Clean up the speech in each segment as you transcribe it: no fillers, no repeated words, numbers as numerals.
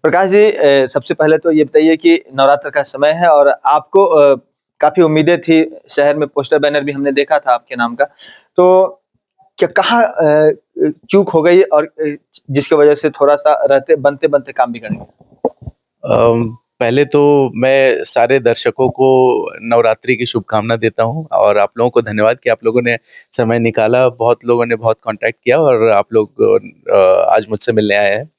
प्रकाश जी, सबसे पहले तो ये बताइए कि नवरात्र का समय है और आपको काफ़ी उम्मीदें थी, शहर में पोस्टर बैनर भी हमने देखा था आपके नाम का। तो क्या कहाँ चूक हो गई और जिसकी वजह से थोड़ा-सा रहते बनते-बनते काम बिगड़ गया? पहले तो मैं सारे दर्शकों को नवरात्रि की शुभकामना देता हूँ और आप लोगों को धन्यवाद कि आप लोगों ने समय निकाला। बहुत लोगों ने बहुत कॉन्टैक्ट किया और आप लोग आज मुझसे मिलने आए हैं।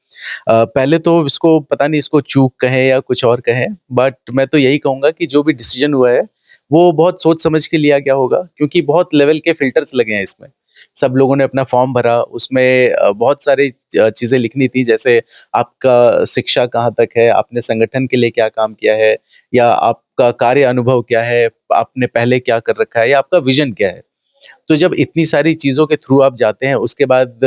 पहले तो इसको पता नहीं इसको चूक कहें या कुछ और कहें, बट मैं तो यही कहूँगा कि जो भी डिसीजन हुआ है, वो बहुत सोच समझ के लिया गया होगा क्योंकि बहुत लेवल के फ़िल्टर्स लगे हैं इसमें। सब लोगों ने अपना फॉर्म भरा, उसमें बहुत सारी चीज़ें लिखनी थी, जैसे आपका शिक्षा कहाँ तक है, आपने संगठन के लिए क्या काम किया है या आपका कार्य अनुभव क्या है, आपने पहले क्या कर रखा है या आपका विज़न क्या है। तो जब इतनी सारी चीज़ों के थ्रू आप जाते हैं, उसके बाद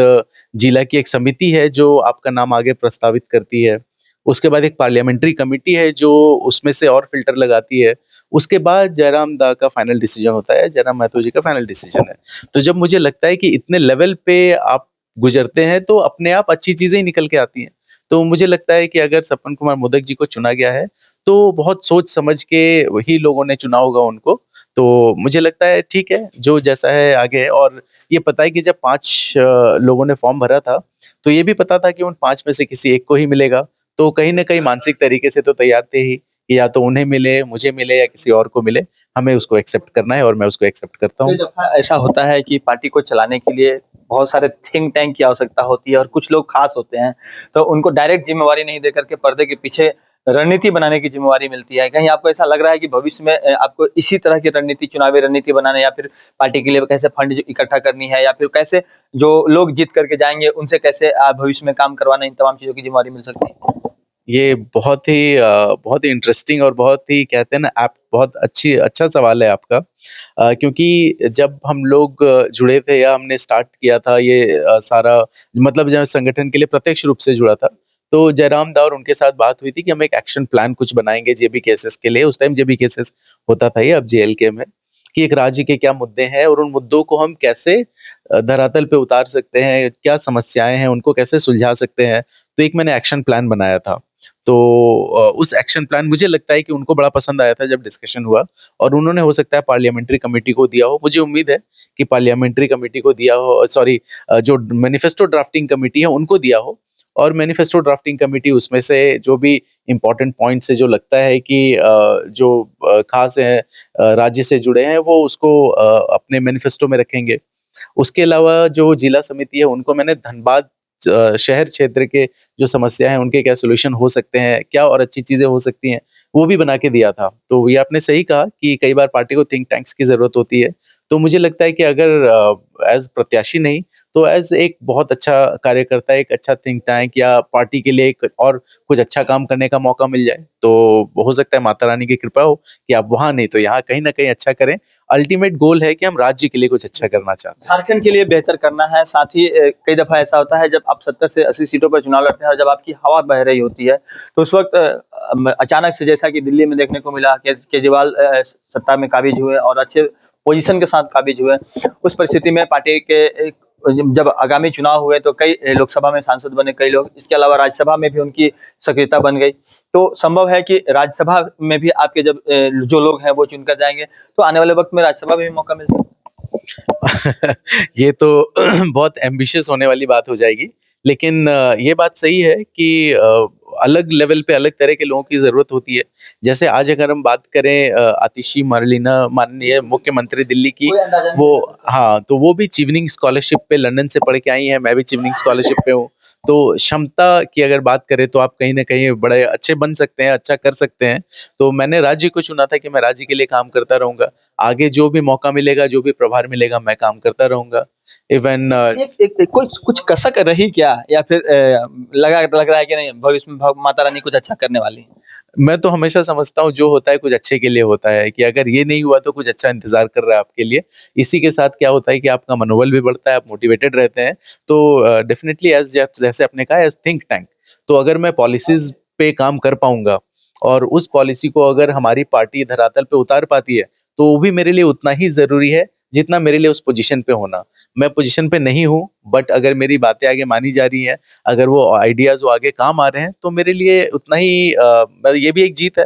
जिला की एक समिति है जो आपका नाम आगे प्रस्तावित करती है। उसके बाद एक पार्लियामेंट्री कमिटी है जो उसमें से और फ़िल्टर लगाती है। उसके बाद जयराम दा का फाइनल डिसीज़न होता है, जयराम महतो जी का फाइनल डिसीज़न है। तो जब मुझे लगता है कि इतने लेवल पे आप गुज़रते हैं, तो अपने आप अच्छी चीज़ें ही निकल के आती हैं। तो मुझे लगता है कि अगर सपन कुमार मोदक जी को चुना गया है, तो बहुत सोच समझ के ही लोगों ने चुना होगा उनको। तो मुझे लगता है ठीक है, जो जैसा है आगे है और ये पता है कि जब 5 लोगों ने फॉर्म भरा था, तो ये भी पता था कि उन 5 में से किसी एक को ही मिलेगा। तो कहीं न कहीं मानसिक तरीके से तो तैयार थे ही, कि या तो उन्हें मिले, मुझे मिले या किसी और को मिले, हमें उसको एक्सेप्ट करना है और मैं उसको एक्सेप्ट करता कई हूँ। दफ़ा ऐसा होता है कि पार्टी को चलाने के लिए बहुत सारे थिंक टैंक की आवश्यकता होती है और कुछ लोग खास होते हैं, तो उनको डायरेक्ट ज़िम्मेवारी नहीं देकर के पर्दे के पीछे रणनीति बनाने की ज़िम्मेवारी मिलती है। कहीं आपको ऐसा लग रहा है कि भविष्य में आपको इसी तरह की रणनीति, चुनावी रणनीति बनाने या फिर पार्टी के लिए कैसे फंड इकट्ठा करनी है या फिर कैसे जो लोग जीत करके जाएँगे, उनसे कैसे भविष्य में काम करवाना, इन तमाम चीज़ों की ज़िम्मेवारी मिल सकती है? ये बहुत ही इंटरेस्टिंग और बहुत ही कहते हैं ना आप बहुत अच्छा सवाल है आपका। क्योंकि जब हम लोग जुड़े थे या हमने स्टार्ट किया था ये सारा मतलब जब संगठन के लिए प्रत्यक्ष रूप से जुड़ा था, तो जयराम दा और उनके साथ बात हुई थी कि हम एक एक्शन प्लान कुछ बनाएँगे जेबी केसेस के लिए, उस टाइम जेबी केसेस होता था ये, अब जेएलके में, कि एक राज्य के क्या मुद्दे हैं और उन मुद्दों को हम कैसे धरातल पे उतार सकते हैं, क्या समस्याएँ हैं, उनको कैसे सुलझा सकते हैं। तो एक मैंने एक्शन प्लान बनाया था। तो उस एक्शन प्लान मुझे लगता है कि उनको बड़ा पसंद आया था जब डिस्कशन हुआ और उन्होंने हो सकता है पार्लियामेंट्री कमिटी को दिया हो। मुझे उम्मीद है कि पार्लियामेंट्री कमिटी को दिया हो, सॉरी, जो मैनिफेस्टो ड्राफ्टिंग कमिटी है उनको दिया हो और मैनिफेस्टो ड्राफ्टिंग कमिटी उसमें से जो भी इम्पोर्टेंट पॉइंट्स है जो लगता है कि जो खास हैं, राज्य से जुड़े हैं, वो उसको अपने मैनिफेस्टो में रखेंगे। उसके अलावा जो जिला समिति है उनको मैंने धनबाद शहर क्षेत्र के जो समस्या है उनके क्या सॉल्यूशन हो सकते हैं, क्या और अच्छी चीज़ें हो सकती हैं, वो भी बना के दिया था। तो ये आपने सही कहा कि कई बार पार्टी को थिंक टैंक्स की ज़रूरत होती है। तो मुझे लगता है कि अगर एज़ प्रत्याशी नहीं, तो एज़ एक बहुत अच्छा कार्यकर्ता, एक अच्छा थिंक टैंक या पार्टी के लिए एक और कुछ अच्छा काम करने का मौका मिल जाए, तो हो सकता है माता रानी की कृपा हो कि आप वहाँ नहीं तो यहाँ कहीं न कहीं अच्छा करें। अल्टीमेट गोल है कि हम राज्य के लिए कुछ अच्छा करना चाहते हैं। झारखंड के लिए बेहतर करना है, साथ ही कई दफ़ा ऐसा होता है जब आप 70 से 80 सीटों पर चुनाव लड़ते हैं और जब आपकी हवा बह रही होती है, तो उस वक़्त अचानक से जैसा कि दिल्ली में देखने को मिला कि केजरीवाल सत्ता में काबिज़ हुए और अच्छे पोज़ीशन के साथ काबिज़ हुए। उस परिस्थिति में पार्टी के एक जब आगामी चुनाव हुए तो कई लोकसभा में सांसद बने कई लोग, इसके अलावा राज्यसभा में भी उनकी सक्रियता बन गई। तो संभव है कि राज्यसभा में भी आपके जब जो लोग हैं वो चुनकर जाएँगे, तो आने वाले वक़्त में राज्यसभा में भी मौका मिल सकता है। ये तो बहुत एम्बिशियस होने वाली बात हो जाएगी। लेकिन ये बात सही है कि अलग लेवल पे अलग तरह के लोगों की ज़रूरत होती है। जैसे आज अगर हम बात करें आतिशी मरलेना माननीय मुख्यमंत्री दिल्ली की, कोई अंदाज़ा नहीं वो लगा सकता। हाँ, तो वो भी चीवनिंग स्कॉलरशिप पे लंदन से पढ़ के आई हैं, मैं भी चीवनिंग स्कॉलरशिप पे हूँ। तो क्षमता की अगर बात करें तो आप कहीं न कहीं बड़े अच्छे बन सकते हैं, अच्छा कर सकते हैं। तो मैंने राज्य को चुना था कि मैं राज्य के लिए काम करता रहूँगा। आगे जो भी मौका मिलेगा, जो भी प्रभार मिलेगा, मैं काम करता रहूँगा। इवन एक कुछ कुछ कसक रही क्या? या फिर लग रहा है कि नहीं भविष्य में माता रानी कुछ अच्छा करने वाली हैं? मैं तो हमेशा समझता हूँ जो होता है कुछ अच्छे के लिए होता है, कि अगर ये नहीं हुआ तो कुछ अच्छा इंतज़ार कर रहा है आपके लिए। इसी के साथ क्या होता है कि आपका मनोबल भी बढ़ता है, आप मोटिवेटेड रहते हैं। तो डेफ़िनिटली एज़ जैसे आपने कहा एज़ थिंक टैंक, तो अगर मैं पॉलिसीज़ पे काम कर पाऊँगा और उस पॉलिसी को अगर हमारी पार्टी धरातल पे उतार पाती है, तो वो भी मेरे लिए उतना ही ज़रूरी है, जितना मेरे लिए उस पोजीशन पे होना। मैं पोजीशन पे नहीं हूँ, बट अगर मेरी बातें आगे मानी जा रही हैं, अगर वो आइडियाज़ वो आगे काम आ रहे हैं, तो मेरे लिए उतना ही ये भी एक जीत है।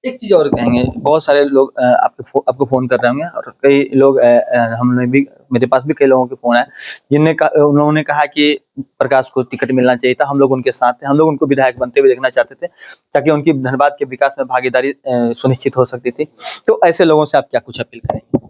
एक चीज़ और कहेंगे, बहुत सारे लोग आपको फ़ोन कर रहे होंगे और कई लोग हमने भी मेरे पास भी कई लोगों के फ़ोन आए, उन्होंने कहा कि प्रकाश को टिकट मिलना चाहिए था, हम लोग उनके साथ थे, हम लोग उनको विधायक बनते हुए देखना चाहते थे, ताकि उनकी धनबाद के विकास में भागीदारी सुनिश्चित हो सकती थी। तो ऐसे लोगों से आप क्या कुछ अपील करेंगे?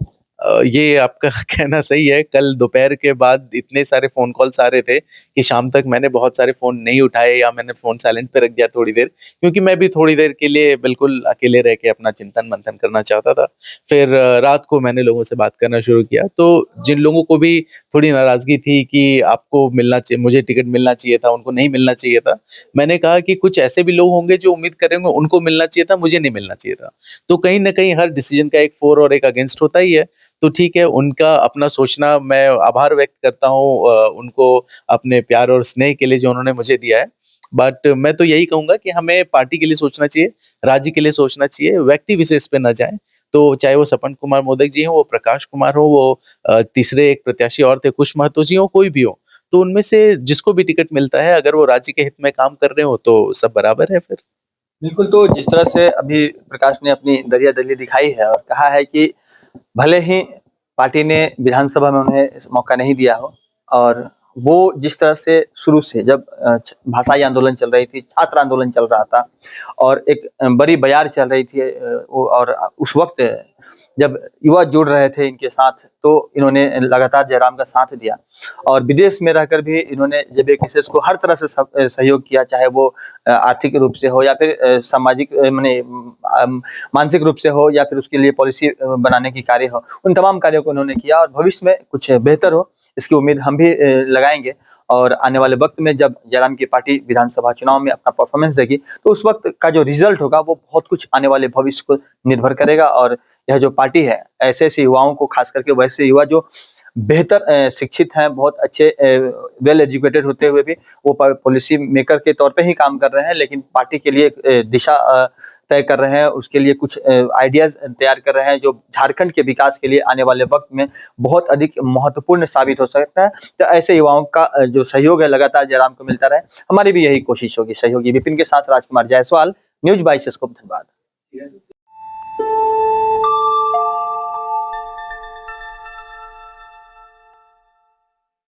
ये आपका कहना सही है। कल दोपहर के बाद इतने सारे फ़ोन कॉल्स आ रहे थे कि शाम तक मैंने बहुत सारे फ़ोन नहीं उठाए या मैंने फ़ोन साइलेंट पे रख दिया थोड़ी देर, क्योंकि मैं भी थोड़ी देर के लिए बिल्कुल अकेले रह के अपना चिंतन-मंथन करना चाहता था। फिर रात को मैंने लोगों से बात करना शुरू किया, तो जिन लोगों को भी थोड़ी नाराज़गी थी कि आपको मिलना चाहिए, मुझे टिकट मिलना चाहिए था, उनको नहीं मिलना चाहिए था। मैंने कहा कि कुछ ऐसे भी लोग होंगे जो उम्मीद कर रहे होंगे उनको मिलना चाहिए था, मुझे नहीं मिलना चाहिए था। तो कहीं न कहीं हर डिसीज़न का एक फ़ॉर और एक अगेंस्ट होता ही है। तो ठीक है, उनका अपना सोचना, मैं आभार व्यक्त करता हूँ उनको अपने प्यार और स्नेह के लिए जो उन्होंने मुझे दिया है। बट मैं तो यही कहूँगा कि हमें पार्टी के लिए सोचना चाहिए, राज्य के लिए सोचना चाहिए, व्यक्ति विशेष पे ना जाएँ। तो चाहे वो सपन कुमार मोदक जी हों, वो प्रकाश कुमार हों, वो तीसरे एक प्रत्याशी और थे कुश महतो जी हों, कोई भी हो। तो उनमें से जिसको भी टिकट मिलता है, अगर वो राज्य के हित में काम कर रहे हों, तो सब बराबर है फिर। बिल्कुल, तो जिस तरह से अभी प्रकाश ने अपनी दरिया-दली दिखाई है और कहा है कि भले ही पार्टी ने विधानसभा में उन्हें इस मौका नहीं दिया हो और वो जिस तरह से शुरू से जब भाषाई आंदोलन चल रही थी, छात्र आंदोलन चल रहा था और एक बड़ी बयार चल रही थी और उस वक़्त जब युवा जुड़ रहे थे इनके साथ, तो इन्होंने लगातार जयराम का साथ दिया और विदेश में रहकर भी इन्होंने जेबीएसएस को हर तरह से सहयोग किया, चाहे वो आर्थिक रूप से हो या फिर सामाजिक मानसिक रूप से हो या फिर उसके लिए पॉलिसी बनाने की कार्य हो, उन तमाम कार्यों को उन्होंने किया और भविष्य में कुछ बेहतर हो, इसकी उम्मीद हम भी लगाएँगे और आने वाले वक़्त में जब जयराम की पार्टी विधानसभा चुनाव में अपना परफ़ॉर्मेंस देगी, तो उस वक़्त का जो रिज़ल्ट होगा वो बहुत कुछ आने वाले भविष्य को निर्भर करेगा और यह जो पार्टी है, ऐसे-ऐसे युवाओं को ख़ास करके वैसे युवा जो बेहतर शिक्षित हैं, बहुत अच्छे वेल एजुकेटेड होते हुए भी वो पॉलिसी मेकर के तौर पे ही काम कर रहे हैं, लेकिन पार्टी के लिए दिशा तय कर रहे हैं, उसके लिए कुछ आइडियाज़ तैयार कर रहे हैं, जो झारखंड के विकास के लिए आने वाले वक़्त में बहुत अधिक महत्वपूर्ण साबित हो सकता है। तो ऐसे युवाओं का जो सहयोग है लगातार जयराम को मिलता रहे, हमारी भी यही कोशिश होगी। सहयोगी विपिन के साथ राजकुमार जायसवाल, न्यूज़ 22 स्कूप धनबाद।